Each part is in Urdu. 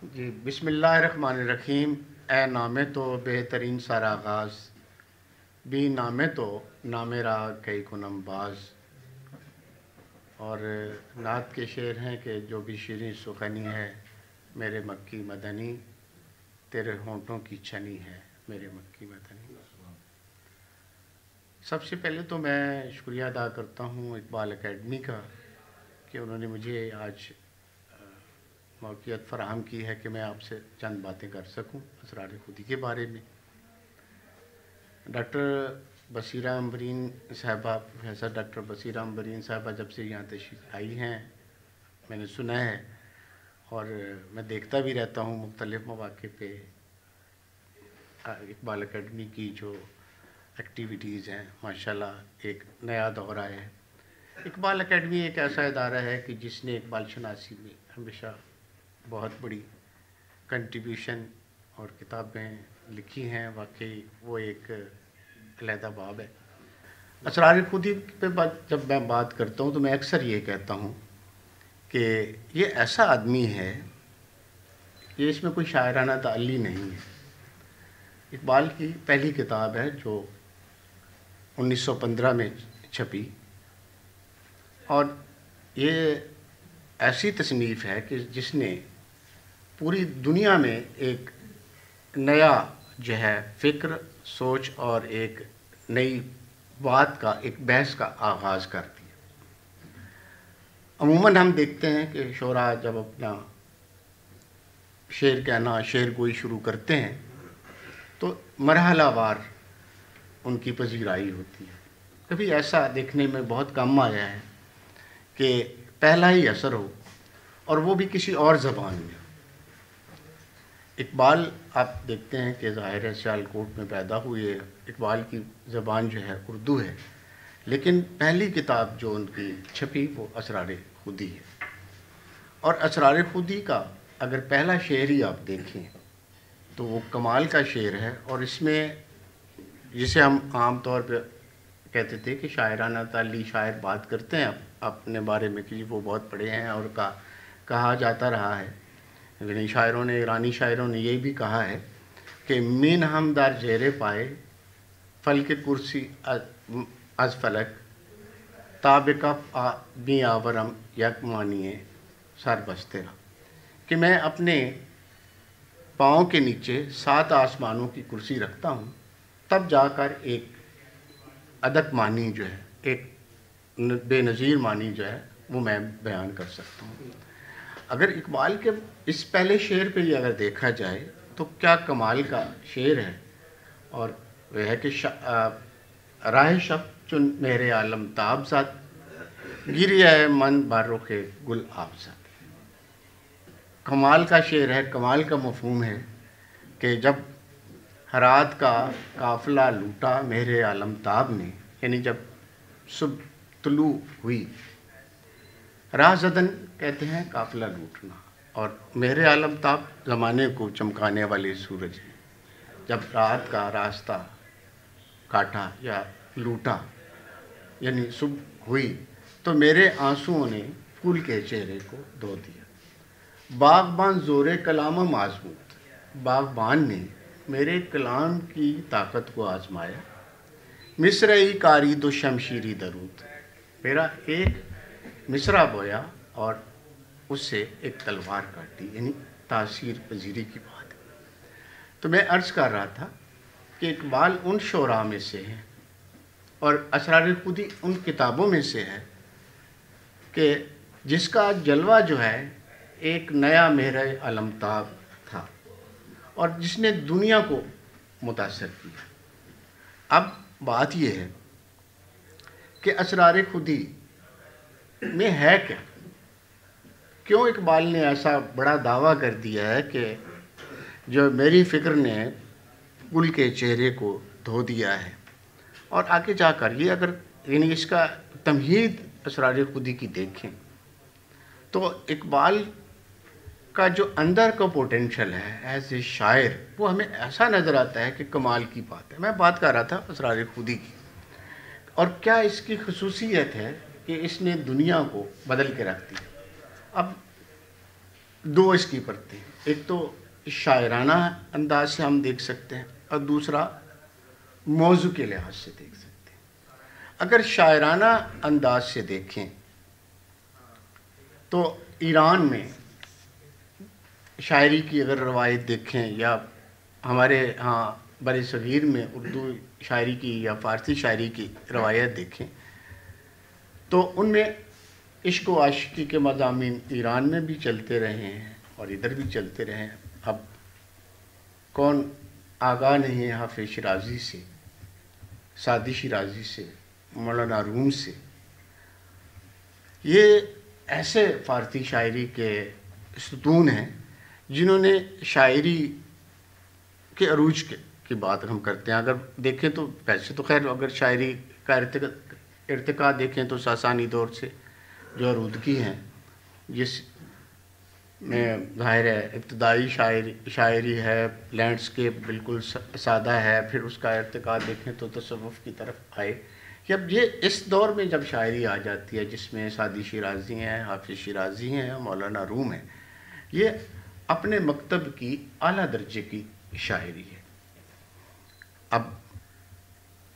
جی، بسم اللہ الرحمن الرحیم۔ اے نام تو بہترین سارا آغاز، بھی نام تو نام را کئی کنم باز۔ اور نعت کے شعر ہیں کہ جو بھی شیریں سخنی ہے میرے مکی مدنی، تیرے ہونٹوں کی چھنی ہے میرے مکی مدنی۔ سب سے پہلے تو میں شکریہ ادا کرتا ہوں اقبال اکیڈمی کا کہ انہوں نے مجھے آج موقعیت فراہم کی ہے کہ میں آپ سے چند باتیں کر سکوں اسرار خودی کے بارے میں۔ ڈاکٹر بصیرہ امبرین صاحبہ، پروفیسر ڈاکٹر بصیرہ امبرین صاحبہ جب سے یہاں تشریف آئی ہیں میں نے سنا ہے، اور میں دیکھتا بھی رہتا ہوں مختلف مواقع پہ اقبال اکیڈمی کی جو ایکٹیویٹیز ہیں، ماشاءاللہ ایک نیا دور آیا ہے۔ اقبال اکیڈمی ایک ایسا ادارہ ہے کہ جس نے اقبال شناسی میں ہمیشہ بہت بڑی کنٹریبیوشن اور کتابیں لکھی ہیں، واقعی وہ ایک علیحدہ باب ہے۔ اسرار خودی پہ جب میں بات کرتا ہوں تو میں اکثر یہ کہتا ہوں کہ یہ ایسا آدمی ہے کہ اس میں کوئی شاعرانہ تعلی نہیں ہے۔ اقبال کی پہلی کتاب ہے جو 1915 میں چھپی، اور یہ ایسی تصنیف ہے کہ جس نے پوری دنیا میں ایک نیا جو ہے فکر، سوچ اور ایک نئی بات کا، ایک بحث کا آغاز کر دیا۔ عموماً ہم دیکھتے ہیں کہ شعراء جب اپنا شعر کہنا، شعر گوئی شروع کرتے ہیں تو مرحلہ وار ان کی پذیرائی ہوتی ہے۔ کبھی ایسا دیکھنے میں بہت کم آیا ہے کہ پہلا ہی اثر ہو اور وہ بھی کسی اور زبان میں۔ اقبال آپ دیکھتے ہیں کہ ظاہر ہے سیالکوٹ میں پیدا ہوئے، اقبال کی زبان جو ہے اردو ہے، لیکن پہلی کتاب جو ان کی چھپی وہ اسرار خودی ہے۔ اور اسرار خودی کا اگر پہلا شعر ہی آپ دیکھیں تو وہ کمال کا شعر ہے، اور اس میں جسے ہم عام طور پہ کہتے تھے کہ شاعرانہ تعلی شاعر بات کرتے ہیں اپنے بارے میں کہ وہ بہت پڑھے ہیں، اور کہا جاتا رہا ہے، یعنی شاعروں نے، ایرانی شاعروں نے یہ بھی کہا ہے کہ مین ہم در زیر پائے فلک کرسی از فلک تاب کف بی آورم یک مانی سر بسترا، کہ میں اپنے پاؤں کے نیچے 7 آسمانوں کی کرسی رکھتا ہوں، تب جا کر ایک ادک معنی جو ہے، ایک بے نظیر معنی جو ہے وہ میں بیان کر سکتا ہوں۔ اگر اقبال کے اس پہلے شعر پہ یہ اگر دیکھا جائے تو کیا کمال کا شعر ہے، اور وہ ہے کہ راہ شب چن میرے عالم تاب زد گریہ من بر رخ گل آب زد۔ کمال کا شعر ہے، کمال کا مفہوم ہے کہ جب ہرات کا قافلہ لوٹا میرے عالم تاب نے، یعنی جب صبح طلوع ہوئی، راہ زدن کہتے ہیں قافلہ لوٹنا، اور میرے عالم تاب زمانے کو چمکانے والے سورج ہیں، جب رات کا راستہ کاٹا یا لوٹا یعنی صبح ہوئی تو میرے آنسوؤں نے پھول کے چہرے کو دھو دیا۔ باغبان زور کلام آزمود، باغبان نے میرے کلام کی طاقت کو آزمایا۔ مصرعی کاری دو شمشیری درود، میرا ایک مصرع بویا اور اس سے ایک تلوار کاٹی، یعنی تاثیر پذیری کی بات ہے۔ تو میں عرض کر رہا تھا کہ اقبال ان شعراء میں سے ہیں اور اسرار خودی ان کتابوں میں سے ہے کہ جس کا جلوہ جو ہے ایک نیا مہر علمتاب تھا اور جس نے دنیا کو متاثر کیا۔ اب بات یہ ہے کہ اسرار خودی میں ہے کیا؟ کیوں اقبال نے ایسا بڑا دعویٰ کر دیا ہے کہ جو میری فکر نے گل کے چہرے کو دھو دیا ہے؟ اور آگے جا کر یہ اگر یعنی اس کا تمہید اسرار خودی کی دیکھیں تو اقبال کا جو اندر کا پوٹینشل ہے ایز اے شاعر وہ ہمیں ایسا نظر آتا ہے کہ کمال کی بات ہے۔ میں بات کر رہا تھا اسرار خودی کی، اور کیا اس کی خصوصیت ہے کہ اس نے دنیا کو بدل کے رکھ دیا۔ اب دو اس کی پرتیں، ایک تو شاعرانہ انداز سے ہم دیکھ سکتے ہیں اور دوسرا موضوع کے لحاظ سے دیکھ سکتے ہیں۔ اگر شاعرانہ انداز سے دیکھیں تو ایران میں شاعری کی اگر روایت دیکھیں یا ہمارے ہاں بر صغیر میں اردو شاعری کی یا فارسی شاعری کی روایت دیکھیں تو ان میں عشق و عاشقی کے مضامین ایران میں بھی چلتے رہے ہیں اور ادھر بھی چلتے رہے ہیں۔ اب کون آگاہ نہیں ہے حافظ شیرازی سے، سعدی شیرازی سے، مولانا روم سے، یہ ایسے فارسی شاعری کے ستون ہیں جنہوں نے شاعری کے عروج کی بات ہم کرتے ہیں۔ اگر دیکھیں تو ویسے تو خیر اگر شاعری کا ارتقاء دیکھیں تو ساسانی دور سے جو عروضگی ہیں، جس میں ظاہر ہے ابتدائی شاعری ہے، لینڈسکیپ بالکل سادہ ہے، پھر اس کا ارتقاء دیکھیں تو تصوف کی طرف آئے۔ جب یہ اس دور میں جب شاعری آ جاتی ہے جس میں سعدی شیرازی ہیں، حافظ شیرازی ہیں، مولانا روم ہیں، یہ اپنے مکتب کی اعلیٰ درجے کی شاعری ہے۔ اب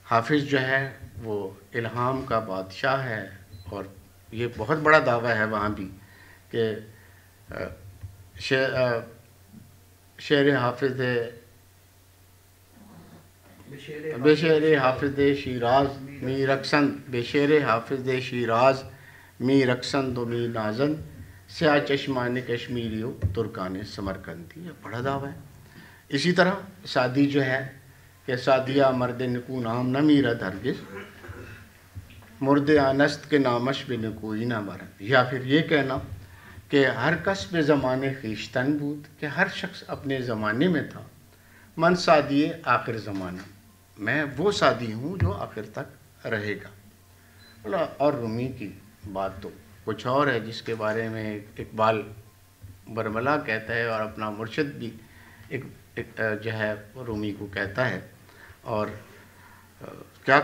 حافظ جو ہے وہ الہام کا بادشاہ ہے، اور یہ بہت بڑا دعویٰ ہے وہاں بھی کہ شعر حافظ بے شعر حافظ شیراز می رقصند، بے شعر حافظ شیراز می رقصند و می نازند، سیاہ چشمان کشمیریو ترکان سمرقندی، یہ بڑا دعویٰ ہے۔ اسی طرح سعدی جو ہے کہ سعدیہ مرد نکو نام نہ میرد ہرگز، مرد آنست کے نامش بے نکوئی نہ مرد، یا پھر یہ کہنا کہ ہر کس بے زمانے خویشتن بود، کہ ہر شخص اپنے زمانے میں تھا، من سعدی آخر زمانہ، میں وہ سعدی ہوں جو آخر تک رہے گا۔ اور رومی کی بات تو کچھ اور ہے، جس کے بارے میں اقبال برملا کہتا ہے اور اپنا مرشد بھی ایک جو ہے رومی کو کہتا ہے، اور کیا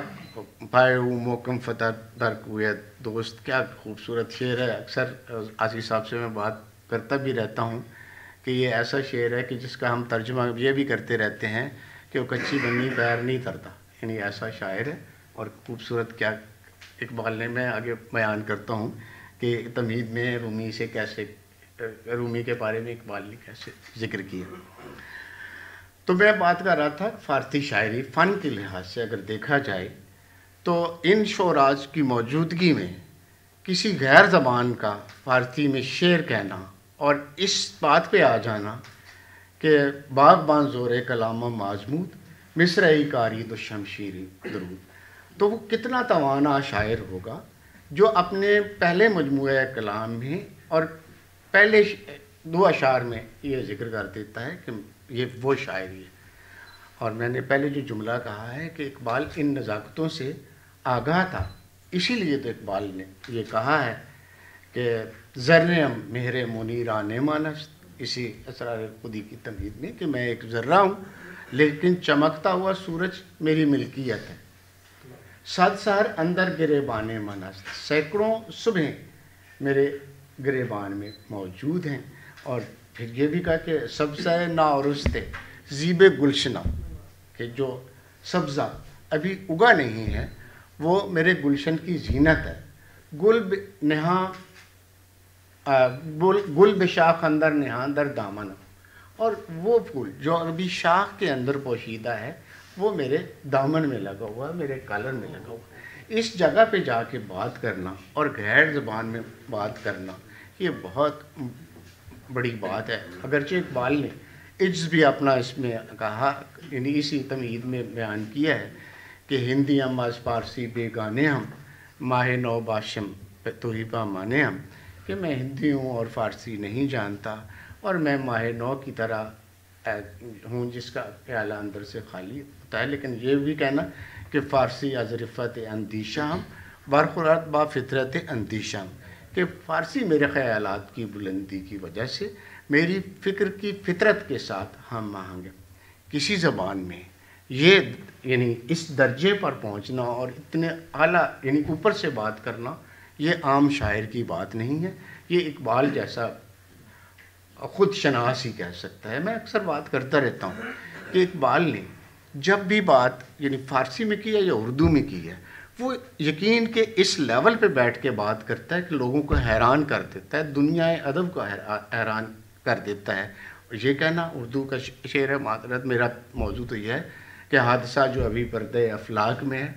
پائے موکم فتح در کویت دوست، کیا خوبصورت شعر ہے۔ اکثر آصف صاحب سے میں بات کرتا بھی رہتا ہوں کہ یہ ایسا شعر ہے کہ جس کا ہم ترجمہ یہ بھی کرتے رہتے ہیں کہ وہ کچی بنی پیر نہیں ترتا، یعنی ایسا شاعر ہے اور خوبصورت۔ کیا اقبال نے، میں آگے بیان کرتا ہوں کہ تمہید میں رومی سے کیسے، رومی کے بارے میں اقبال نے کیسے ذکر کیا۔ تو میں بات کر رہا تھا فارسی شاعری فن کے لحاظ سے اگر دیکھا جائے تو ان شعراء کی موجودگی میں کسی غیر زبان کا فارسی میں شعر کہنا اور اس بات پہ آ جانا کہ باغبان زور کلام معزمود، مصرعی کاری و شمشیری درود، تو وہ کتنا توانا شاعر ہوگا جو اپنے پہلے مجموعہ کلام میں اور پہلے دو اشعار میں یہ ذکر کر دیتا ہے کہ یہ وہ شاعری ہے۔ اور میں نے پہلے جو جملہ کہا ہے کہ اقبال ان نزاکتوں سے آگاہ تھا، اسی لیے تو اقبال نے یہ کہا ہے کہ ذرہم مہر منیران مانست، اسی اسرار خودی کی تمہید میں، کہ میں ایک ذرہ ہوں لیکن چمکتا ہوا سورج میری ملکیت ہے۔ صد سحر اندر گریبان مانست، سینکڑوں صبح میرے گریبان میں موجود ہیں۔ اور پھر یہ بھی کہا کہ سبزہ ناورست زیب گلشنہ، کہ جو سبزہ ابھی اگا نہیں ہے وہ میرے گلشن کی زینت ہے۔ گل بشاخ اندر نہاں در دامن، اور وہ پھول جو ابھی شاخ کے اندر پوشیدہ ہے وہ میرے دامن میں لگا ہوا ہے، میرے کالر میں لگا ہوا ہے۔ اس جگہ پہ جا کے بات کرنا اور غیر زبان میں بات کرنا یہ بہت بڑی بات ہے۔ اگرچہ اقبال نے عجز بھی اپنا اس میں کہا، یعنی اسی تمہید میں بیان کیا ہے کہ ہندی ہم از فارسی بے گانے ہم، ماہ نو باشم تو ہی پامانے ہم، کہ میں ہندی ہوں اور فارسی نہیں جانتا، اور میں ماہ نو کی طرح ہوں جس کا پیالہ اندر سے خالی ہوتا ہے۔ لیکن یہ بھی کہنا کہ فارسی از رفت اندیشہ ہم، برخورات با فطرت اندیشہ ہم، کہ فارسی میرے خیالات کی بلندی کی وجہ سے میری فکر کی فطرت کے ساتھ ہم آہنگ ہے۔ کسی زبان میں یہ یعنی اس درجے پر پہنچنا اور اتنے اعلیٰ یعنی اوپر سے بات کرنا یہ عام شاعر کی بات نہیں ہے۔ یہ اقبال جیسا خود شناس ہی کہہ سکتا ہے. میں اکثر بات کرتا رہتا ہوں کہ اقبال نے جب بھی بات یعنی فارسی میں کی ہے یا اردو میں کی ہے، وہ یقین کہ اس لیول پہ بیٹھ کے بات کرتا ہے کہ لوگوں کو حیران کر دیتا ہے، دنیا ادب کو حیران کر دیتا ہے. یہ کہنا اردو کا شعر ہے. معذرت، میرا موضوع تو یہ ہے کہ حادثہ جو ابھی پردے افلاک میں ہے،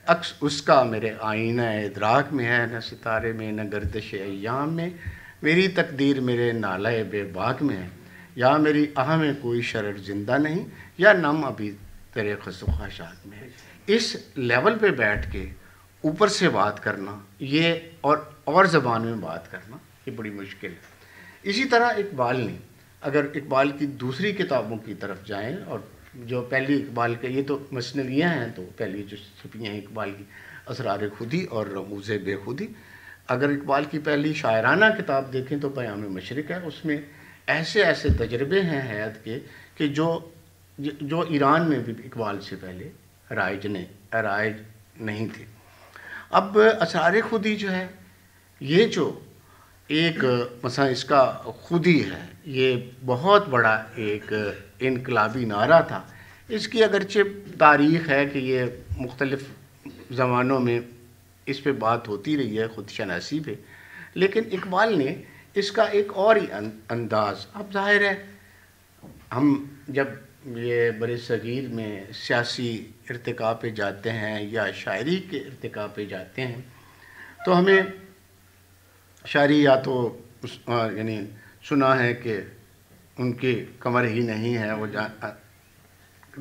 عکس اس کا میرے آئینہ ادراک میں ہے، نہ ستارے میں نہ گردش ایام میں، میری تقدیر میرے نالہ بے باک میں ہے، یا میری آہ میں کوئی شرر زندہ نہیں، یا نم ابھی تیرے خس و خاشاک میں ہے. اس لیول پہ بیٹھ کے اوپر سے بات کرنا یہ اور زبان میں بات کرنا یہ بڑی مشکل ہے. اسی طرح اقبال نے، اگر اقبال کی دوسری کتابوں کی طرف جائیں، اور جو پہلی اقبال کے، یہ تو مثنویاں ہیں، تو پہلی جو چھپی ہیں اقبال کی اسرار خودی اور رموز بے خودی. اگر اقبال کی پہلی شاعرانہ کتاب دیکھیں تو پیام مشرق ہے. اس میں ایسے ایسے تجربے ہیں حیات کے کہ جو ایران میں بھی اقبال سے پہلے رائج نہیں تھے. اب اسرار خودی جو ہے، یہ جو ایک مثلا اس کا خودی ہے، یہ بہت بڑا ایک انقلابی نعرہ تھا. اس کی اگرچہ تاریخ ہے کہ یہ مختلف زمانوں میں اس پہ بات ہوتی رہی ہے، خود شناسی پہ، لیکن اقبال نے اس کا ایک اور ہی انداز. اب ظاہر ہے ہم جب یہ بر صغیر میں سیاسی ارتقاء پہ جاتے ہیں یا شاعری کے ارتقاء پہ جاتے ہیں تو ہمیں شاعری یا تو یعنی سنا ہے کہ ان کی کمر ہی نہیں ہے، وہ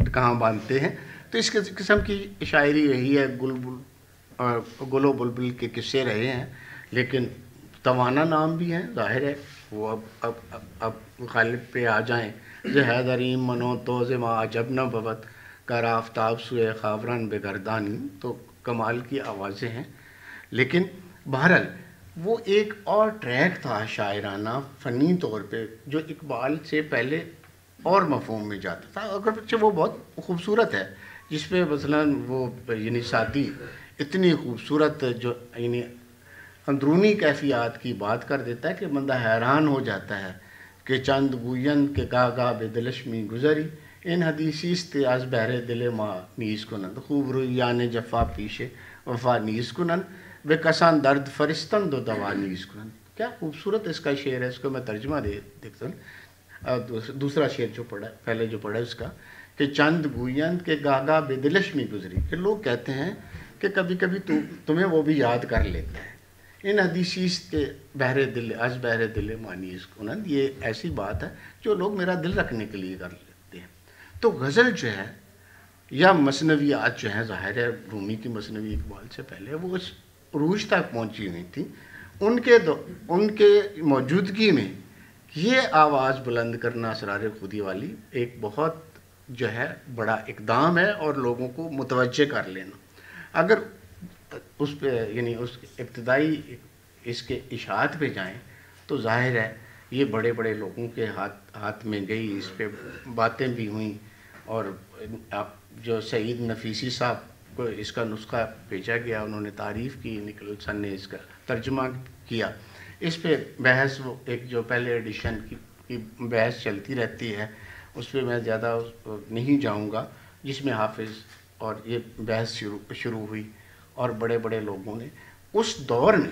کہاں باندھتے ہیں. تو اس قسم کی شاعری رہی ہے، گل و بلبل کے قصے رہے ہیں. لیکن توانا نام بھی ہیں، ظاہر ہے وہ اب غالب پہ آ جائیں. حیدریم منو توز ما عجب نہ ببت کر آفتاب سوئے خاوران بے گردانی، تو کمال کی آوازیں ہیں. لیکن بہرحال وہ ایک اور ٹریک تھا شاعرانہ فنی طور پہ جو اقبال سے پہلے اور مفہوم میں جاتا تھا. اگرچہ وہ بہت خوبصورت ہے، جس پہ مثلاً وہ یعنی سادی اتنی خوبصورت جو یعنی اندرونی کیفیات کی بات کر دیتا ہے کہ بندہ حیران ہو جاتا ہے کہ چند گوین کے گاہ بے دلشمی گزری، ان حدیثیست از بہر دل ما نیز کنند، خوب رویان جفا پیشے وفا نیز کنند، بے کسان درد فرستند و دوا نیز کنند. کیا خوبصورت اس کا شعر ہے. اس کو میں ترجمہ دیکھتا ہوں. دوسرا شعر جو پڑھا پہلے جو پڑھا اس کا کہ چند گوین کے گاہ بے دلشمی گزری، کہ لوگ کہتے ہیں کہ کبھی کبھی تمہیں وہ بھی یاد کر لیتا ہے. ان حدیثیست کے بہر دل از بہر دل مانیس کنند، یہ ایسی بات ہے جو لوگ میرا دل رکھنے کے لیے کر لیتے ہیں. تو غزل جو ہے یا مثنویات جو ہیں، ظاہر ہے رومی کی مثنوی اقبال سے پہلے وہ اس عروج تک پہنچی ہوئی تھی. ان کے موجودگی میں یہ آواز بلند کرنا اسرار خودی والی ایک بہت جو ہے بڑا اقدام ہے، اور لوگوں کو متوجہ کر لینا. اگر اس پہ یعنی اس ابتدائی اس کے اشاعت پہ جائیں تو ظاہر ہے یہ بڑے بڑے لوگوں کے ہاتھ میں گئی، اس پہ باتیں بھی ہوئیں. اور آپ جو سعید نفیسی صاحب کو اس کا نسخہ بھیجا گیا، انہوں نے تعریف کی، نکلسن نے اس کا ترجمہ کیا. اس پہ بحث وہ ایک جو پہلے ایڈیشن کی بحث چلتی رہتی ہے، اس پہ میں زیادہ نہیں جاؤں گا، جس میں حافظ اور یہ بحث شروع ہوئی، اور بڑے بڑے لوگوں نے اس دور میں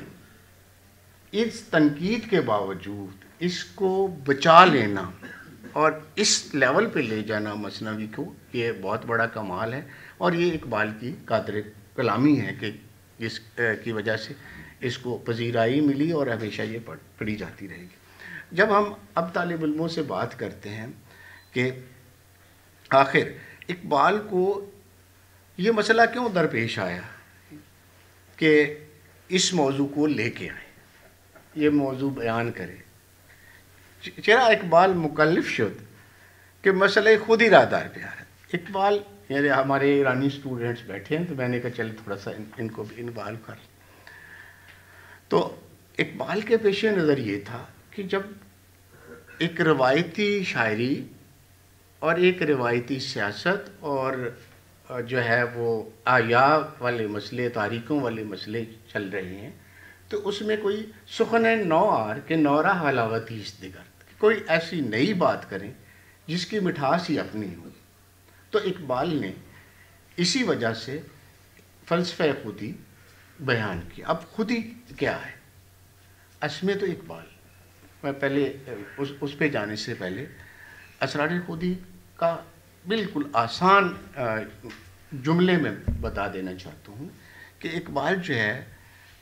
اس تنقید کے باوجود اس کو بچا لینا اور اس لیول پہ لے جانا مثنوی کو، یہ بہت بڑا کمال ہے. اور یہ اقبال کی قادر کلامی ہے کہ جس کی وجہ سے اس کو پذیرائی ملی اور ہمیشہ یہ پڑھی جاتی رہے گی. جب ہم اب طالب علموں سے بات کرتے ہیں کہ آخر اقبال کو یہ مسئلہ کیوں درپیش آیا کہ اس موضوع کو لے کے آئے، یہ موضوع بیان کرے، چرا اقبال مکلف شد کہ مسئلہ خود ارادہ پیار ہے. اقبال یعنی ہمارے ایرانی اسٹوڈنٹس بیٹھے ہیں تو میں نے کہا چلے تھوڑا سا ان کو بھی انوالو کر لیں. تو اقبال کے پیش نظر یہ تھا کہ جب ایک روایتی شاعری اور ایک روایتی سیاست اور جو ہے وہ آیاء والے مسئلے، تاریخوں والے مسئلے چل رہے ہیں، تو اس میں کوئی سخن نو آر کہ نورا حلاوت ہی اس دیگر، کوئی ایسی نئی بات کریں جس کی مٹھاس ہی اپنی ہو. تو اقبال نے اسی وجہ سے فلسفہ خودی بیان کیا. اب خودی کیا ہے؟ اسمِ تو اقبال، میں پہلے اس پہ جانے سے پہلے اسرار خودی کا بالکل آسان جملے میں بتا دینا چاہتا ہوں کہ اقبال جو ہے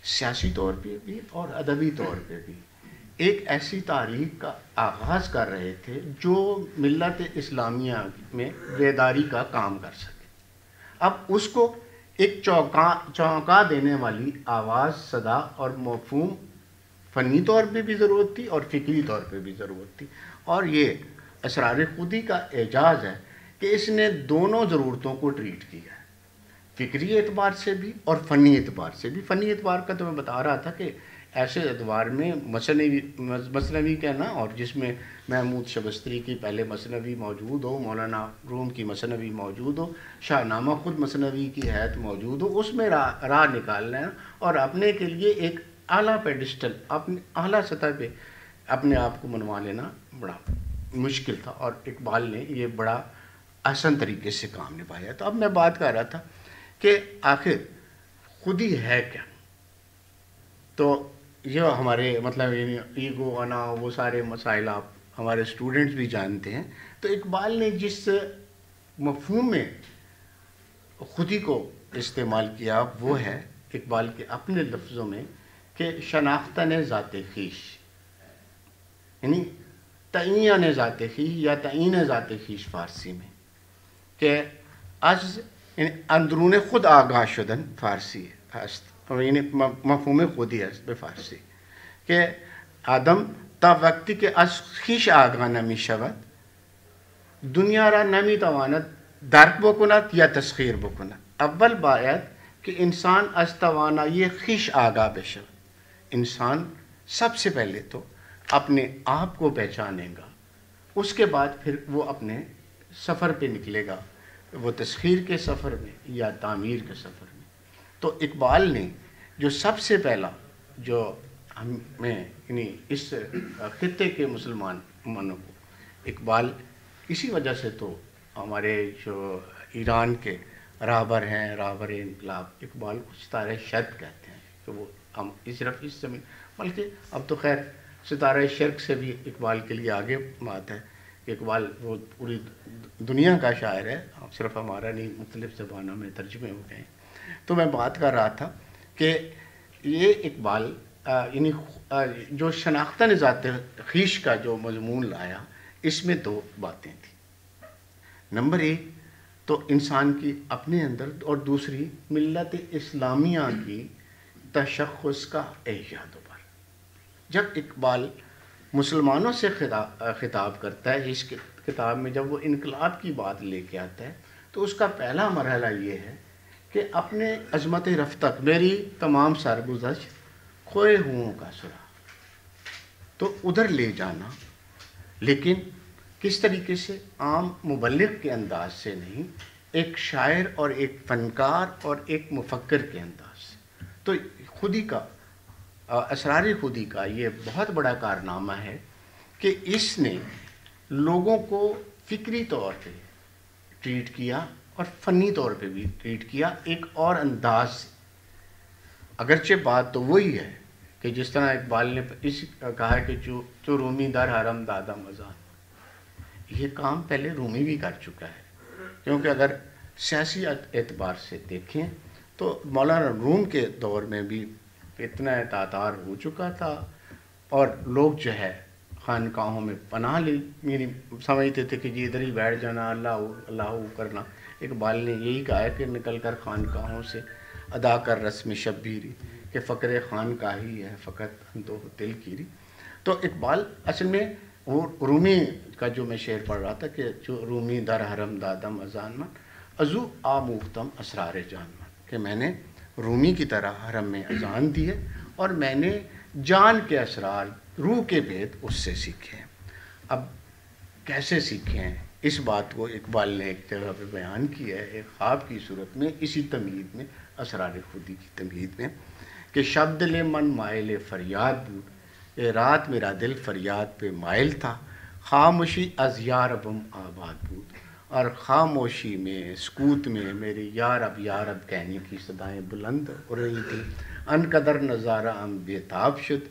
سیاسی طور پہ بھی اور ادبی طور پہ بھی ایک ایسی تاریخ کا آغاز کر رہے تھے جو ملت اسلامیہ میں بیداری کا کام کر سکے. اب اس کو ایک چونکا دینے والی آواز، صدا اور مفہوم فنی طور پہ بھی ضرورت تھی اور فکری طور پہ بھی ضرورت تھی. اور یہ اسرار خودی کا اعجاز ہے کہ اس نے دونوں ضرورتوں کو ٹریٹ کیا ہے، فکری اعتبار سے بھی اور فنی اعتبار سے بھی. فنی اعتبار کا تو میں بتا رہا تھا کہ ایسے اعتبار میں مثنوی کہنا، اور جس میں محمود شبستری کی پہلے مثنوی موجود ہو، مولانا روم کی مثنوی موجود ہو، شاہ نامہ خود مثنوی کی حیث موجود ہو، اس میں راہ نکالنا ہے اور اپنے کے لیے ایک اعلیٰ پیڈسٹل، اپنے اعلیٰ سطح پہ اپنے آپ کو منوا لینا بڑا مشکل تھا، اور اقبال نے یہ بڑا آسان طریقے سے کام نبھایا. تو اب میں بات کر رہا تھا کہ آخر خودی ہے کیا. تو یہ ہمارے مطلب ایگو، انا، وہ سارے مسائل آپ ہمارے اسٹوڈنٹس بھی جانتے ہیں. تو اقبال نے جس مفہوم میں خودی کو استعمال کیا وہ ہے اقبال کے اپنے لفظوں میں کہ شناختن ذات خویش، یعنی تعین ذات خویش یا تعین ذات خویش فارسی میں، کہ از یعنی اندرون خود آگاہ شدن فارسی است، یعنی مفہوم خودی است به فارسی، کہ آدم تا وقتی که از خویش آگاه نمی شود دنیا را نمی تواند درک بکند یا تسخیر بکند. اول باید کہ انسان از توانایی خویش آگاہ بشود. انسان سب سے پہلے تو اپنے آپ کو پہچانے گا، اس کے بعد پھر وہ اپنے سفر پہ نکلے گا، وہ تسخیر کے سفر میں یا تعمیر کے سفر میں. تو اقبال نے جو سب سے پہلا جو ہمیں یعنی اس خطے کے مسلمانوں کو، اقبال اسی وجہ سے تو ہمارے جو ایران کے راہبر ہیں، راہبر انقلاب، اقبال کو ستارہ شرق کہتے ہیں کہ وہ ہم صرف اس زمین، بلکہ اب تو خیر ستارہ شرق سے بھی اقبال کے لیے آگے بات ہے کہ اقبال وہ پوری دنیا کا شاعر ہے، صرف ہمارا نہیں، مختلف زبانوں میں ترجمے ہو گئے ہیں. تو میں بات کر رہا تھا کہ یہ اقبال یعنی جو شناختن ذات خویش کا جو مضمون لایا، اس میں دو باتیں تھیں. نمبر ایک تو انسان کی اپنے اندر، اور دوسری ملت اسلامیہ کی تشخص کا ایجاد و بر. جب اقبال مسلمانوں سے خطاب کرتا ہے اس کتاب میں، جب وہ انقلاب کی بات لے کے آتا ہے، تو اس کا پہلا مرحلہ یہ ہے کہ اپنے عظمت رفتق میری تمام سرگزشت کھوئے ہوں کا سراغ، تو ادھر لے جانا، لیکن کس طریقے سے؟ عام مبلغ کے انداز سے نہیں، ایک شاعر اور ایک فنکار اور ایک مفکر کے انداز سے. تو خودی کا، اسرار خودی کا یہ بہت بڑا کارنامہ ہے کہ اس نے لوگوں کو فکری طور پہ ٹریٹ کیا اور فنی طور پہ بھی ٹریٹ کیا ایک اور انداز سے. اگرچہ بات تو وہی ہے کہ جس طرح اقبال نے کہا کہ جو رومی در حرم دادا مزان، یہ کام پہلے رومی بھی کر چکا ہے. کیونکہ اگر سیاسی اعتبار سے دیکھیں تو مولانا روم کے دور میں بھی اتنا تاتار ہو چکا تھا، اور لوگ جو ہے خانقاہوں میں پناہ یعنی سمجھتے تھے کہ جی ادھر ہی بیٹھ جانا، اللہ اللہ کرنا. اقبال نے یہی کہا ہے کہ نکل کر خانقاہوں سے ادا کر رسم شبیری، کہ فقر خانقاہی ہے فقط دو دل کیری. تو اقبال اصل میں وہ رومی کا جو میں شعر پڑھ رہا تھا کہ جو رومی در حرم دادم ازان من ازو آموختم اسرار جان من، کہ میں نے رومی کی طرح حرم میں اذان دی ہے اور میں نے جان کے اسرار، روح کے بھید اس سے سیکھے ہیں. اب کیسے سیکھے ہیں اس بات کو اقبال نے ایک جگہ پہ بیان کیا ہے ایک خواب کی صورت میں، اسی تمہید میں، اسرار خودی کی تمہید میں، کہ شب دل من مائل فریاد بود، اے رات میرا دل فریاد پہ مائل تھا، خاموشی از یاربم آباد بود، اور خاموشی میں، سکوت میں میری یارب یارب کہنے کی صدائیں بلند ہو رہی تھیں. ان قدر نظارہ ام بےتاب شد،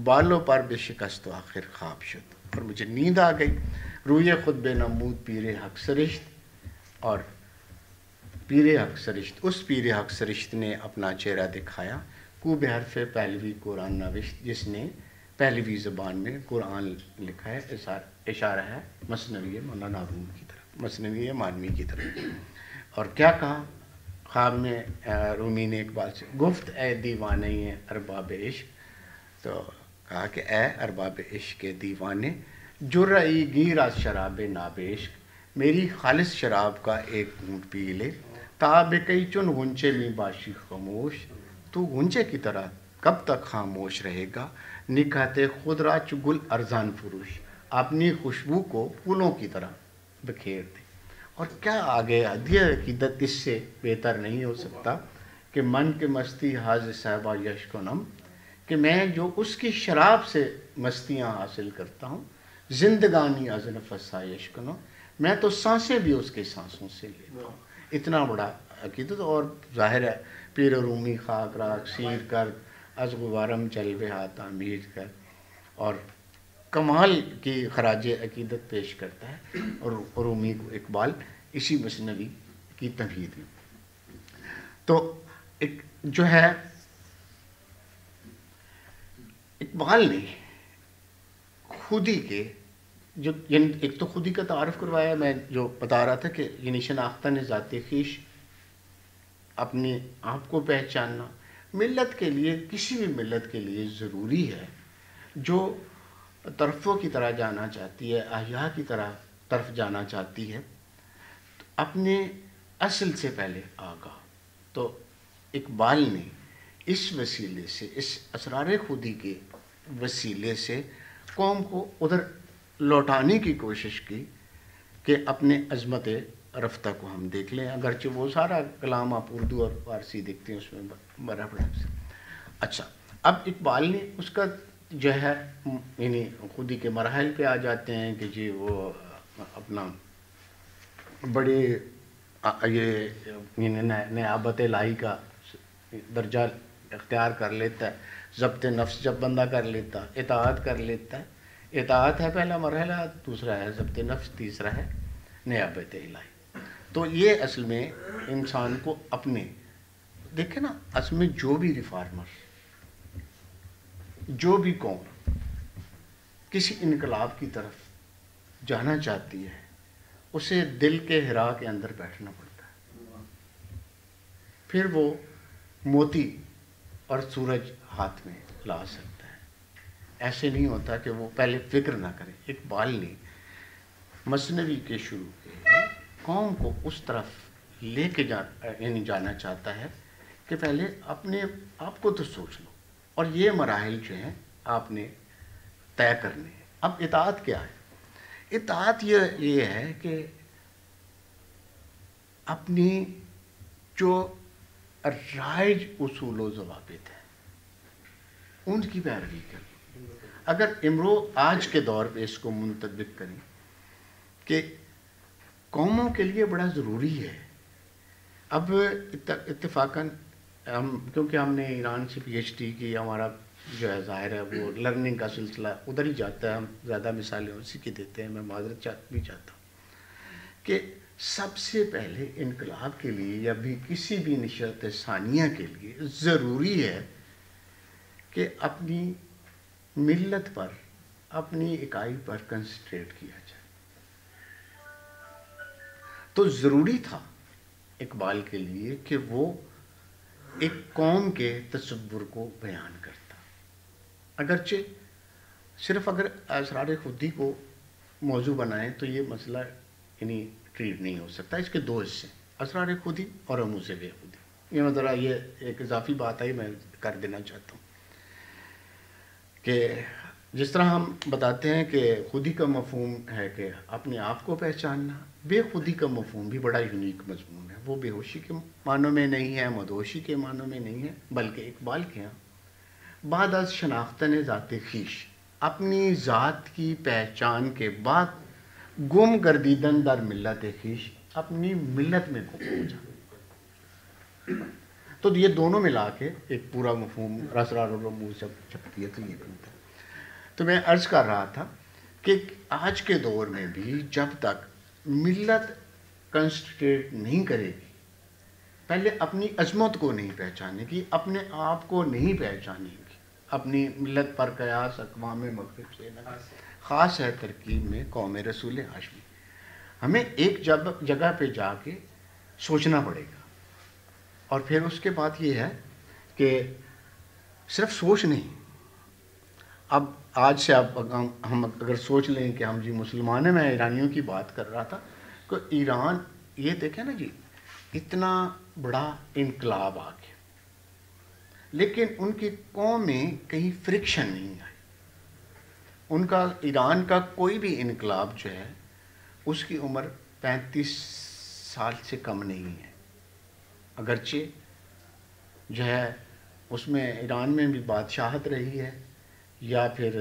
بالوں پر بے شکست و آخر خواب شد. اور مجھے نیند آ گئی. روئے خود بے نمود پیر حق سرشت، اور پیر حق سرشت، اس پیر حق سرشت نے اپنا چہرہ دکھایا. کو بحرف پہلوی قرآن نوشت، جس نے پہلوی زبان میں قرآن لکھا ہے. اشارہ ہے مثنوی مولانا روم کی طرف، مثنوی مانوی کی طرف. اور کیا کہا خواب میں رومی نے اقبال سے؟ گفت اے دیوانے ارباب عشق، تو کہا کہ اے ارباب عشق کے دیوانے، جرعی گیر از شراب ناب عشق، میری خالص شراب کا ایک گھونٹ پی لے. تاب کئی چن غنچے میں باشی خاموش، تو غنچے کی طرح کب تک خاموش رہے گا. نکھاتے خود را چو گل ارزان فروش، اپنی خوشبو کو پھولوں کی طرح بکھیر دے. اور کیا آگے ادیہ عقیدت اس سے بہتر نہیں ہو سکتا کہ من کے مستی حاض صاحبہ یشکنم، کہ میں جو اس کی شراب سے مستیاں حاصل کرتا ہوں، زندگانی از نفس یشکنم، میں تو سانسیں بھی اس کے سانسوں سے لیتا ہوں. اتنا بڑا عقیدت. اور ظاہر ہے پیر رومی خاک راک سیر کر از غبارم چل بہا تعمیر کر، اور کمال کی خراج عقیدت پیش کرتا ہے. اور رومی کو اقبال اسی مثنوی کی تمہید میں. تو ایک جو ہے اقبال نے خودی کے جو، یعنی ایک تو خودی کا تعارف کروایا، میں جو بتا رہا تھا کہ یعنی شناختہ نے ذات خویش، اپنے آپ کو پہچاننا ملت کے لیے، کسی بھی ملت کے لیے ضروری ہے جو طرفوں کی طرح جانا چاہتی ہے، احیاء کی طرف جانا چاہتی ہے، تو اپنے اصل سے پہلے آگاہ. تو اقبال نے اس وسیلے سے، اس اسرار خودی کے وسیلے سے قوم کو ادھر لوٹانے کی کوشش کی کہ اپنے عظمت رفتہ کو ہم دیکھ لیں. اگرچہ وہ سارا کلام آپ اردو اور فارسی دیکھتے ہیں، اس میں برابر. اچھا، اب اقبال نے اس کا جو ہے یعنی خودی کے مراحل پہ آ جاتے ہیں کہ جی وہ اپنا بڑے یہ یعنی نیابت الہی کا درجہ اختیار کر لیتا ہے. ضبط نفس جب بندہ کر لیتا، اطاعت کر لیتا ہے. اطاعت ہے پہلا مرحلہ، دوسرا ہے ضبط نفس، تیسرا ہے نیابت الہی. تو یہ اصل میں انسان کو اپنے، دیکھیں نا، اصل میں جو بھی ریفارمر، جو بھی قوم کسی انقلاب کی طرف جانا چاہتی ہے، اسے دل کے ہرا کے اندر بیٹھنا پڑتا ہے. پھر وہ موتی اور سورج ہاتھ میں لا سکتا ہے. ایسے نہیں ہوتا کہ وہ پہلے فکر نہ کرے. اقبال نے مثنوی کے شروع کے قوم کو اس طرف لے کے یعنی جانا چاہتا ہے کہ پہلے اپنے آپ کو تو سوچ لو، اور یہ مراحل جو ہیں آپ نے طے کرنے ہیں. اب اطاعت کیا ہے؟ اطاعت یہ ہے کہ اپنی جو رائج اصول و ضوابط ہیں ان کی پیروی کریں. اگر امرو آج کے دور پہ اس کو منطبق کریں کہ قوموں کے لیے بڑا ضروری ہے. اب اتفاقاً کیونکہ ہم نے ایران سے پی ایچ ڈی کی، ہمارا جو ہے ظاہر ہے وہ لرننگ کا سلسلہ ادھر ہی جاتا ہے، ہم زیادہ مثالیں اسی کی دیتے ہیں. میں معذرت بھی چاہتا ہوں کہ سب سے پہلے انقلاب کے لیے یا بھی کسی بھی نشست ثانیہ کے لیے ضروری ہے کہ اپنی ملت پر، اپنی اکائی پر کنسنٹریٹ کیا جائے. تو ضروری تھا اقبال کے لیے کہ وہ ایک قوم کے تصور کو بیان کرتا. اگرچہ صرف اگر اسرار خودی کو موضوع بنائیں تو یہ مسئلہ یعنی ٹریٹ نہیں ہو سکتا. اس کے دو حصے، اسرار خودی اور رموز خودی. یہ میں ذرا یہ ایک اضافی بات ہے، میں کر دینا چاہتا ہوں کہ جس طرح ہم بتاتے ہیں کہ خودی کا مفہوم ہے کہ اپنے آپ کو پہچاننا، بے خودی کا مفہوم بھی بڑا یونیک مضمون ہے. وہ بے ہوشی کے معنوں میں نہیں ہے، مدہوشی کے معنوں میں نہیں ہے، بلکہ اقبال کے ہاں بعد از شناختن ذات خویش، اپنی ذات کی پہچان کے بعد گم گردیدن در ملت خویش، اپنی ملت میں گم ہو جانا. تو یہ دونوں ملا کے ایک پورا مفہوم اسرار الرموز جب چھپتی ہے تو یہ بنتا ہے. تو میں عرض کر رہا تھا کہ آج کے دور میں بھی جب تک ملت کنسنٹریٹ نہیں کرے گی، پہلے اپنی عظمت کو نہیں پہچانے گی، اپنے آپ کو نہیں پہچانے گی، اپنی ملت پر قیاس اقوام مغرب سے نہ، خاص ہے ترکیب میں قوم رسول ہاشمی. ہمیں ایک جگہ پہ جا کے سوچنا پڑے گا. اور پھر اس کے بعد یہ ہے کہ صرف سوچ نہیں، اب آج سے اب ہم اگر سوچ لیں کہ ہم جی مسلمان ہیں، میں ایرانیوں کی بات کر رہا تھا کہ ایران یہ دیکھیں نا جی، اتنا بڑا انقلاب آ گیا، لیکن ان کی قوم میں کہیں فرکشن نہیں آئی. ان کا ایران کا کوئی بھی انقلاب جو ہے اس کی عمر 35 سال سے کم نہیں ہے. اگرچہ جو ہے اس میں ایران میں بھی بادشاہت رہی ہے یا پھر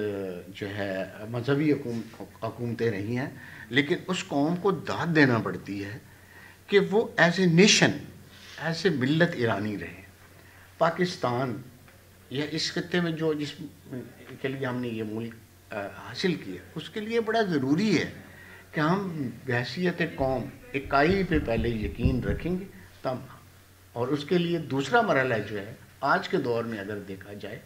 جو ہے مذہبی حکومتیں رہی ہیں، لیکن اس قوم کو داد دینا پڑتی ہے کہ وہ as a nation, as a ملت ایرانی رہے. پاکستان یا اس خطے میں جس کے لیے ہم نے یہ ملک حاصل کیا، اس کے لیے بڑا ضروری ہے کہ ہم بحیثیت قوم اکائی پہ پہلے یقین رکھیں گے تب. اور اس کے لیے دوسرا مرحلہ جو ہے آج کے دور میں اگر دیکھا جائے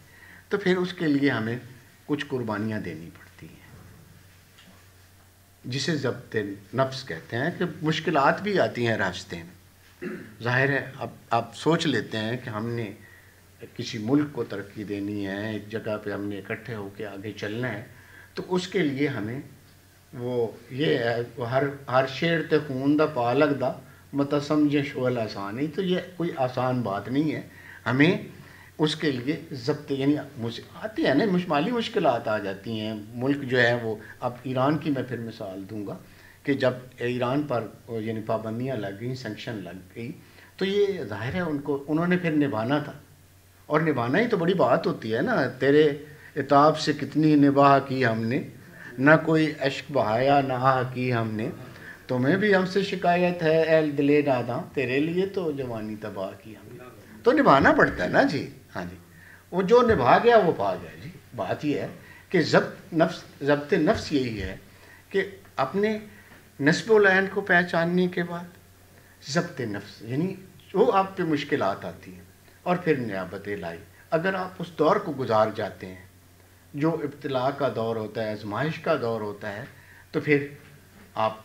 تو پھر اس کے لیے ہمیں کچھ قربانیاں دینی پڑتی ہیں، جسے ضبط نفس کہتے ہیں، کہ مشکلات بھی آتی ہیں راستے میں. ظاہر ہے اب آپ سوچ لیتے ہیں کہ ہم نے کسی ملک کو ترقی دینی ہے، ایک جگہ پہ ہم نے اکٹھے ہو کے آگے چلنا ہے، تو اس کے لیے ہمیں وہ یہ ہے ہر شیر تے خون دا پا لگدا متا سمجھے شغل آسان ہی. تو یہ کوئی آسان بات نہیں ہے. ہمیں اس کے لیے ضبط یعنی آتی ہیں نا، مالی مشکلات آ جاتی ہیں. ملک جو ہے وہ، اب ایران کی میں پھر مثال دوں گا کہ جب ایران پر یعنی پابندیاں لگ گئیں، سینکشن لگ گئی، تو یہ ظاہر ہے انہوں نے پھر نبھانا تھا. اور نبھانا ہی تو بڑی بات ہوتی ہے نا. تیرے عتاب سے کتنی نباہ کی ہم نے، نہ کوئی اشک بہایا نہ آہ کی ہم نے، تمہیں بھی ہم سے شکایت ہے اے دل ناداں، تیرے لیے تو جوانی تباہ کی ہم نے. تو نبھانا پڑتا ہے نا جی. ہاں جی، وہ جو نبھا گیا وہ پا گیا جی. بات یہ ہے کہ ضبط نفس یہی ہے کہ اپنے نسب العین کو پہچاننے کے بعد ضبط نفس، یعنی جو آپ پہ مشکلات آتی ہیں، اور پھر نیابت الہی. اگر آپ اس دور کو گزار جاتے ہیں جو ابتلاء کا دور ہوتا ہے، آزمائش کا دور ہوتا ہے، تو پھر آپ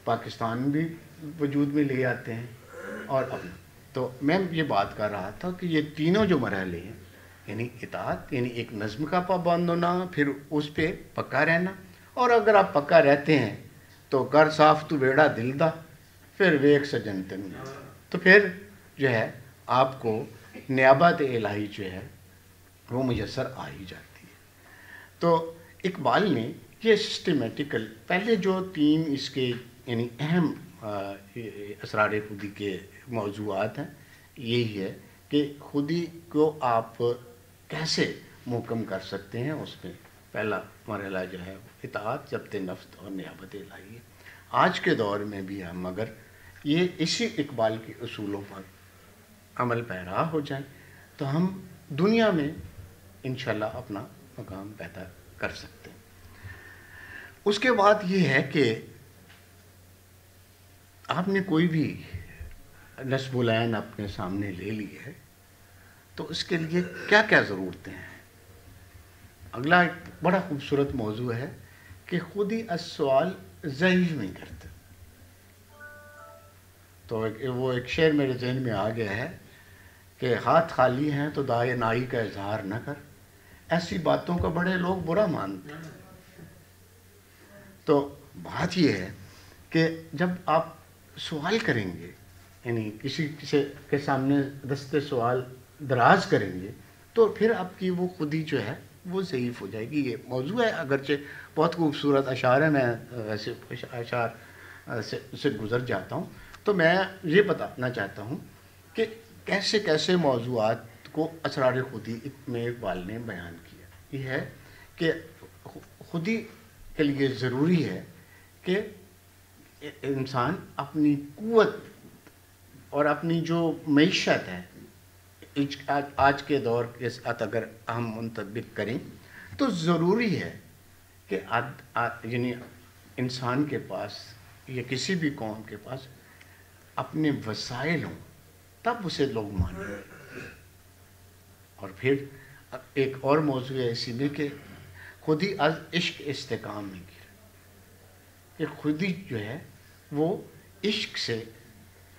پاکستان بھی وجود میں لے آتے ہیں. اور اب تو میں یہ بات کر رہا تھا کہ یہ تینوں جو مرحلے ہیں، یعنی اطاعت، یعنی ایک نظم کا پابند ہونا، پھر اس پہ پکا رہنا، اور اگر آپ پکا رہتے ہیں تو کر صاف تو بیڑا دل دا، پھر ویک سجن تن. تو پھر جو ہے آپ کو نیابت الہی جو ہے وہ میسر آ ہی جاتی ہے. تو اقبال نے یہ سسٹمیٹیکل پہلے جو 3 اس کے یعنی اہم اسرار خودی کے موضوعات ہیں، یہی ہے کہ خودی کو آپ کیسے محکم کر سکتے ہیں. اس میں پہلا مرحلہ جو ہے اطاعت، ضبط نفس اور نیابت الہی ہے. آج کے دور میں بھی ہم اگر یہ اسی اقبال کے اصولوں پر عمل پیرا ہو جائیں تو ہم دنیا میں انشاءاللہ اپنا مقام پیدا کر سکتے ہیں. اس کے بعد یہ ہے کہ آپ نے کوئی بھی نسب العین اپنے سامنے لے لی ہے تو اس کے لیے کیا کیا ضرورتیں ہیں. اگلا ایک بڑا خوبصورت موضوع ہے کہ خود ہی السؤال ضعیف نہیں کرتے. تو وہ ایک شعر میرے ذہن میں آ گیا ہے کہ ہاتھ خالی ہیں تو دائے نائی کا اظہار نہ کر، ایسی باتوں کا بڑے لوگ برا مانتے ہیں. تو بات یہ ہے کہ جب آپ سوال کریں گے، یعنی کسی کے سامنے دست سوال دراز کریں گے، تو پھر آپ کی وہ خودی جو ہے وہ ضعیف ہو جائے گی. یہ موضوع ہے، اگرچہ بہت خوبصورت اشعار ہے، میں ویسے اشعار سے گزر جاتا ہوں. تو میں یہ بتانا چاہتا ہوں کہ کیسے کیسے موضوعات کو اسرار خودی میں اقبال نے بیان کیا. یہ ہے کہ خودی کے لیے ضروری ہے کہ انسان اپنی قوت اور اپنی جو معیشت ہے آج کے دور کے ساتھ اگر ہم منطبق کریں تو ضروری ہے کہ یعنی انسان کے پاس یا کسی بھی قوم کے پاس اپنے وسائل ہوں، تب اسے لوگ مانیں. اور پھر ایک اور موضوع ہے اسی میں کہ خودی از عشق استحکام میں گر، کہ خودی جو ہے وہ عشق سے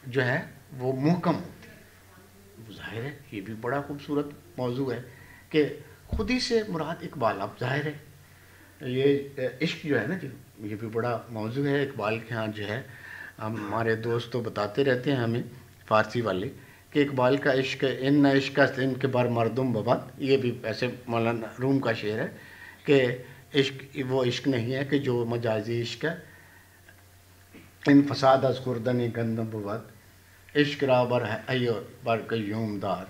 جو ہے وہ محکم ہوتی ہے. ظاہر ہے یہ بھی بڑا خوبصورت موضوع ہے کہ خودی سے مراد اقبال. اب ظاہر ہے یہ عشق جو ہے نا جی، یہ بھی بڑا موضوع ہے. اقبال کے ہاں جو ہے ہمارے دوست تو بتاتے رہتے ہیں ہمیں فارسی والے کہ اقبال کا عشق ان عشق ان کے بار مردم ببد، یہ بھی ایسے مولانا روم کا شعر ہے کہ عشق وہ عشق نہیں ہے کہ جو مجازی عشق ہے. ان فساد از خوردن گندم بود عشق را بر ایو بر قیوم دار.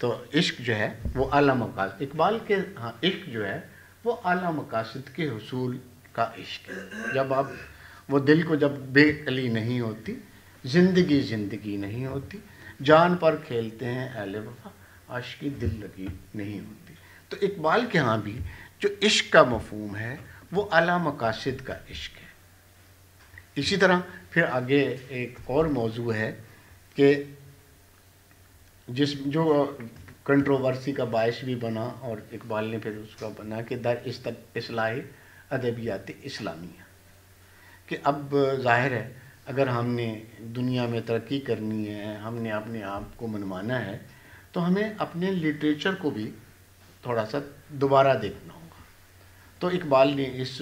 تو عشق جو ہے وہ اعلیٰ مقاصد، اقبال کے ہاں عشق جو ہے وہ اعلیٰ مقاصد کے حصول کا عشق ہے. جب آپ وہ دل کو جب بے کلی نہیں ہوتی، زندگی زندگی نہیں ہوتی، جان پر کھیلتے ہیں اہل وفا، عاشقی دل لگی نہیں ہوتی. تو اقبال کے ہاں بھی جو عشق کا مفہوم ہے وہ اعلیٰ مقاصد کا عشق ہے. اسی طرح پھر آگے ایک اور موضوع ہے کہ جو کنٹروورسی کا باعث بھی بنا، اور اقبال نے پھر اس کا بنا کہ در اصلاح ادبیات اسلامیہ، کہ اب ظاہر ہے اگر ہم نے دنیا میں ترقی کرنی ہے، ہم نے اپنے آپ کو منوانا ہے، تو ہمیں اپنے لٹریچر کو بھی تھوڑا سا دوبارہ دیکھنا ہوگا. تو اقبال نے اس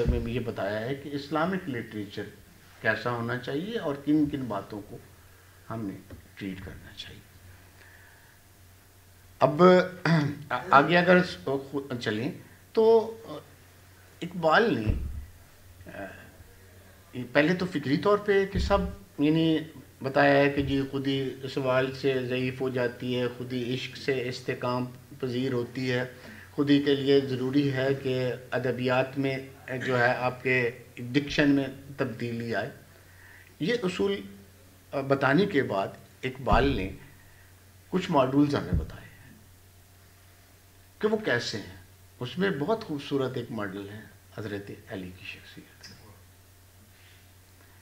میں یہ بتایا ہے کہ اسلامک لٹریچر کیسا ہونا چاہیے اور کن کن باتوں کو ہم نے ٹریٹ کرنا چاہیے. اب آگے اگر چلیں تو اقبال نے پہلے تو فکری طور پہ کہ سب یعنی بتایا ہے کہ جی خودی سوال سے ضعیف ہو جاتی ہے، خودی عشق سے استحکام پذیر ہوتی ہے، خودی کے لیے ضروری ہے کہ ادبیات میں جو ہے آپ کے ڈکشن میں تبدیلی آئے. یہ اصول بتانے کے بعد اقبال نے کچھ ماڈولز ہمیں بتائے ہیں کہ وہ کیسے ہیں. اس میں بہت خوبصورت ایک ماڈل ہے حضرت علی کی شخصیت،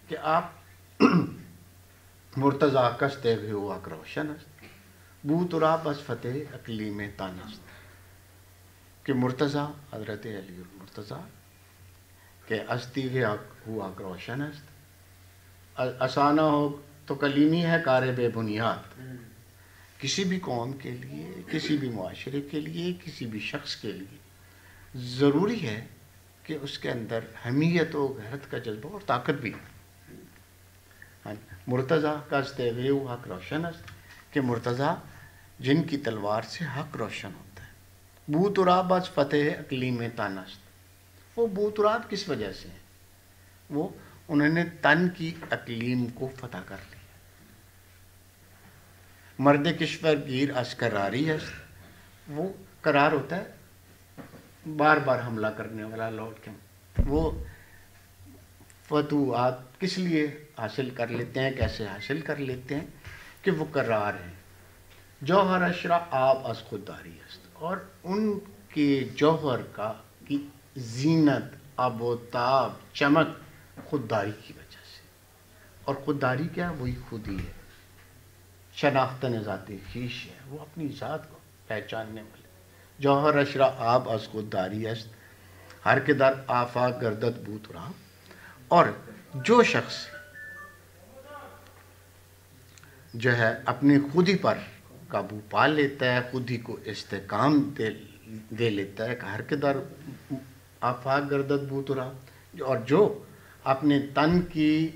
کہ آپ مرتضیٰ کس تیغ ہوا کروشن است بو تراب از فتح اقلیم تان است. کہ مرتضیٰ حضرت علی المرتضیٰ کہ استیغ ہوا کروشن است، آسانہ ہو تو کلیمی ہے کار بے بنیاد. کسی بھی قوم کے لیے، کسی بھی معاشرے کے لیے، کسی بھی شخص کے لیے ضروری ہے کہ اس کے اندر حمیت و غیرت کا جذبہ اور طاقت بھی. مرتضیٰ کا استغیث حق روشن است، کہ مرتضیٰ جن کی تلوار سے حق روشن ہوتا ہے. بو تراب از فتح اقلیم تن است، وہ بو تراب کس وجہ سے ہیں؟ وہ انہوں نے تن کی اقلیم کو فتح کر لیا. مرد کشور گیر از قراری است، وہ قرار ہوتا ہے بار بار حملہ کرنے والا لوٹ کے. وہ فتوحات کس لیے حاصل کر لیتے ہیں، کیسے حاصل کر لیتے ہیں؟ کہ وہ قرار ہیں. جوہر اشرا آب از خودداری است، اور ان کے جوہر کی زینت، آب و تاب، چمک خودداری کی وجہ سے. اور خودداری کیا؟ وہی خودی ہے. شناختن ذات خویش ہے، وہ اپنی ذات کو پہچاننے والے. جوہر اشرا آب از خودداری است ہر کے در آفاق گردد بو تراب. اور جو شخص جو ہے اپنی خودی پر قابو پا لیتا ہے، خودی کو استحکام دے لیتا ہے، ہر کے در آفاق گردد بو تراب. اور جو اپنے تن کی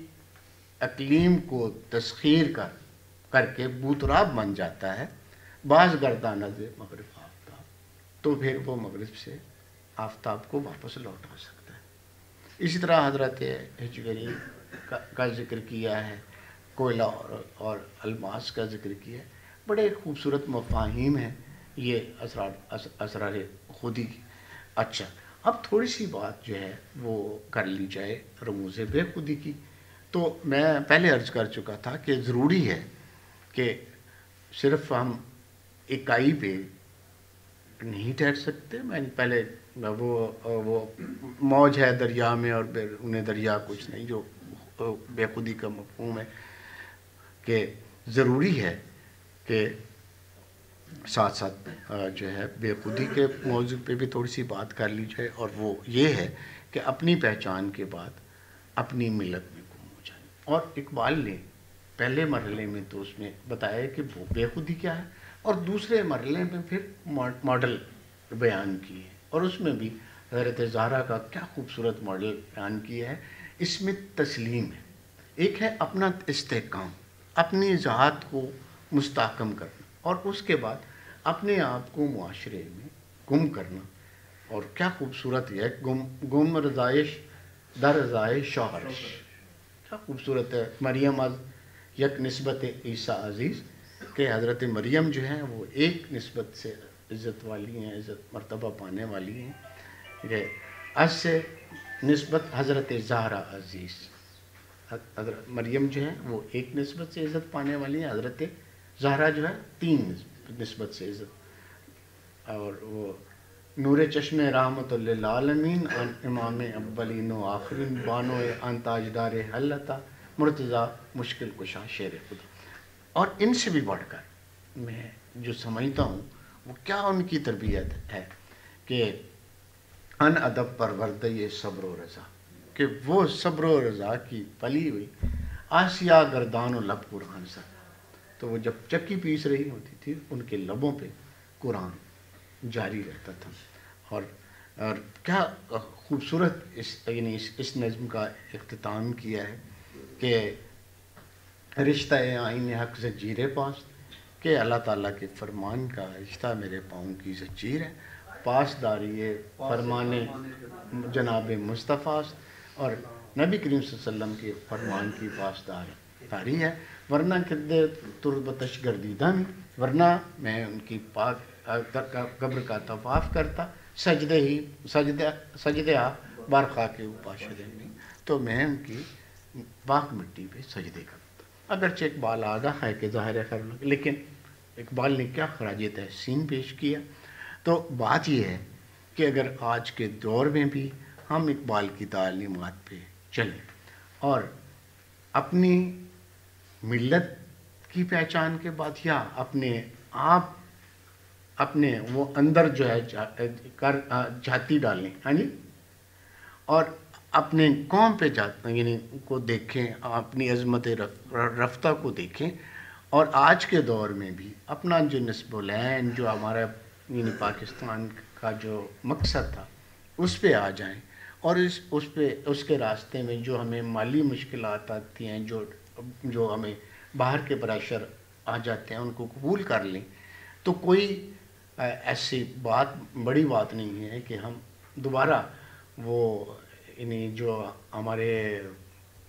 اقلیم کو تسخیر کر کے بوتراب بن جاتا ہے، بعض گردانہ سے مغرب آفتاب، تو پھر وہ مغرب سے آفتاب کو واپس لوٹا سکتا ہے. اسی طرح حضرت ہجویری کا ذکر کیا ہے، کوئلہ اور الماس کا ذکر کیا ہے. بڑے خوبصورت مفاہیم ہیں یہ اسرار خودی کی. اچھا اب تھوڑی سی بات جو ہے وہ کر لی جائے رموز بے خودی کی. تو میں پہلے عرض کر چکا تھا کہ ضروری ہے کہ صرف ہم اکائی پہ نہیں ٹھہر سکتے. میں پہلے وہ موج ہے دریا میں اور انہیں دریا کچھ نہیں، جو بے خودی کا مفہوم ہے کہ ضروری ہے کہ ساتھ ساتھ جو ہے بے خودی کے موضوع پہ بھی تھوڑی سی بات کر لی جائے، اور وہ یہ ہے کہ اپنی پہچان کے بعد اپنی ملت میں گم ہو جائے. اور اقبال نے پہلے مرحلے میں تو اس میں بتایا کہ وہ بے خودی کیا ہے، اور دوسرے مرحلے میں پھر ماڈل بیان کیے، اور اس میں بھی حضرت زہرا کا کیا خوبصورت ماڈل بیان کیا ہے. اس میں تسلیم ہے، ایک ہے اپنا استحکام، اپنی ذات کو مستحکم کرنا، اور اس کے بعد اپنے آپ کو معاشرے میں گم کرنا. اور کیا خوبصورت یہ ہے، گم رضائش در رضائے شوہرش، کیا خوبصورت ہے. مریم از یک نسبت عیسیٰ عزیز، کہ حضرت مریم جو ہیں وہ ایک نسبت سے عزت والی ہیں، عزت مرتبہ پانے والی ہیں، کہ از سے نسبت حضرت زہرا عزیز. حضرت مریم جو ہیں وہ ایک نسبت سے عزت پانے والی ہیں، حضرت زہرا جو ہے 3 نسبت سے عزت. اور وہ نور چشم رحمت للعالمین امام اولین و آخرین بانو ان تاجدار حلتا مرتضی مشکل کشا شیر خدا. اور ان سے بھی بڑھ کر میں جو سمجھتا ہوں وہ کیا ان کی تربیت ہے کہ ان ادب پروردہ صبر و رضا، کہ وہ صبر و رضا کی پلی ہوئی آسیہ گردان و لب قرآن سا. تو وہ جب چکی پیس رہی ہوتی تھی ان کے لبوں پہ قرآن جاری رہتا تھا. اور کیا خوبصورت اس نظم کا اختتام کیا ہے کہ رشتہ آئین حق زنجیر پاس، کہ اللہ تعالیٰ کے فرمان کا رشتہ میرے پاؤں کی زنجیر ہے، پاسداری فرمان جناب مصطفیٰ، اور نبی کریم صلی اللہ علیہ وسلم کے فرمان کی پاسداری ہے. ورنہ کدے تربتش گردیدہ میں، ورنہ میں ان کی پاک قبر کا طواف کرتا، سجدے برخا کے پاشدے میں، تو میں ان کی پاک مٹی پہ سجدے کرتا. اگرچہ اقبال آگاہ ہے کہ ظاہر خیر، لیکن اقبال نے کیا خراج تحسین پیش کیا. تو بات یہ ہے کہ اگر آج کے دور میں بھی ہم اقبال کی تعلیمات پہ چلیں اور اپنی ملت کی پہچان کے بعد، یا اپنے آپ اپنے وہ اندر جو ہے جھاتی ڈالیں، اور اپنے قوم پہ یعنی کو دیکھیں، اپنی عظمت رفتہ کو دیکھیں، اور آج کے دور میں بھی اپنا جو نسب العین جو ہمارا یعنی پاکستان کا جو مقصد تھا اس پہ آ جائیں، اور اس کے راستے میں جو ہمیں مالی مشکلات آتی ہیں، جو ہمیں باہر کے پریشر آ جاتے ہیں، ان کو قبول کر لیں. تو کوئی ایسی بڑی بات نہیں ہے کہ ہم دوبارہ وہ یعنی جو ہمارے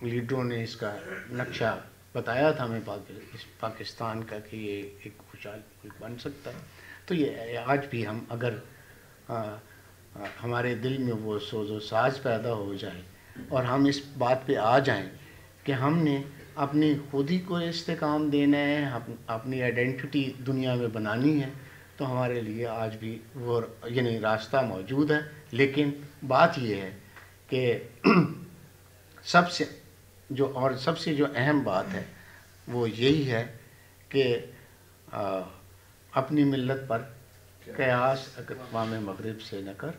لیڈروں نے اس کا نقشہ بتایا تھا ہمیں پاکستان کا کہ یہ ایک خوشحال ملک بن سکتا ہے. تو یہ آج بھی ہم اگر ہمارے دل میں وہ سوز و ساز پیدا ہو جائے اور ہم اس بات پہ آ جائیں کہ ہم نے اپنی خودی کو استحکام دینا ہے، اپنی آئیڈینٹی دنیا میں بنانی ہے، تو ہمارے لیے آج بھی وہ یعنی راستہ موجود ہے. لیکن بات یہ ہے کہ سب سے جو اہم بات ہے وہ یہی ہے کہ اپنی ملت پر قیاس اقوام مغرب سے نہ کر،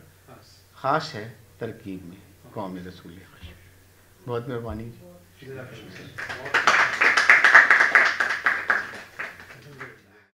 خاص ہے ترکیب میں قوم رسول خشم. بہت مہربانی.